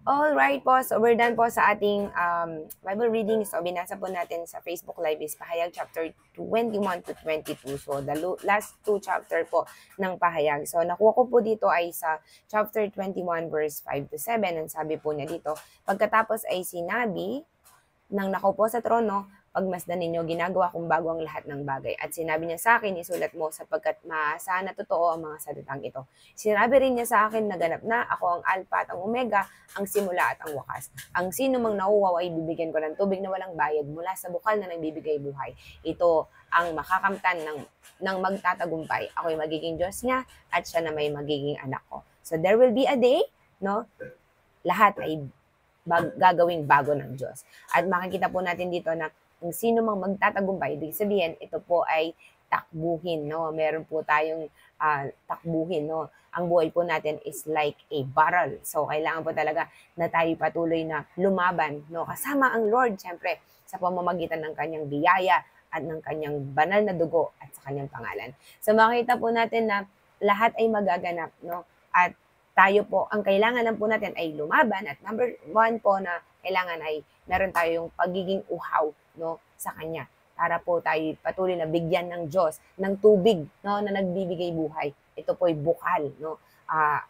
Alright po, so we're done po sa ating Bible reading. So binasa po natin sa Facebook Live is Pahayag chapter 21 to 22. So the last two chapter po ng Pahayag. So nakuha ko po dito ay sa chapter 21 verse 5 to 7. Ang sabi po niya dito, pagkatapos ay sinabi ng nakaupo sa trono, pagmasdan ninyo, ginagawa kong bago ang lahat ng bagay. At sinabi niya sa akin, isulat mo sapagkat maasahan na totoo ang mga salitang ito. Sinabi rin niya sa akin, naganap na, ako ang Alpha at ang Omega, ang simula at ang wakas. Ang sino mang nauuhaw ay bibigyan ko ng tubig na walang bayad mula sa bukal na nagbibigay buhay. Ito ang makakamtan ng magtatagumpay. Ako'y magiging Diyos niya at siya na may magiging anak ko. So there will be a day, no? Lahat ay gagawing bago ng Diyos. At makikita po natin dito na kung sino mang magtatagumpay, ibig sabihin, ito po ay takbuhin, no? Meron po tayong takbuhin, no? Ang buhay po natin is like a battle. So, kailangan po talaga na tayo patuloy na lumaban, no? Kasama ang Lord, syempre, sa pamamagitan ng kanyang biyaya at ng kanyang banal na dugo at sa kanyang pangalan. So, makita po natin na lahat ay magaganap, no? At tayo po, ang kailangan lang po natin ay lumaban at number one po na kailangan ay meron tayong pagiging uhaw, no, sa Kanya para po tayo patuloy na bigyan ng Diyos ng tubig, no, na nagbibigay buhay. Ito po ay bukal, no,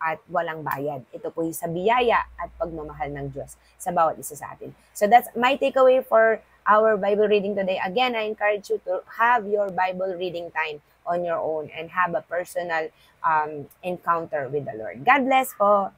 at walang bayad. Ito po ay sa biyaya at pagmamahal ng Diyos sa bawat isa sa atin. So that's my takeaway for our Bible reading today. Again, I encourage you to have your Bible reading time on your own and have a personal encounter with the Lord. God bless po.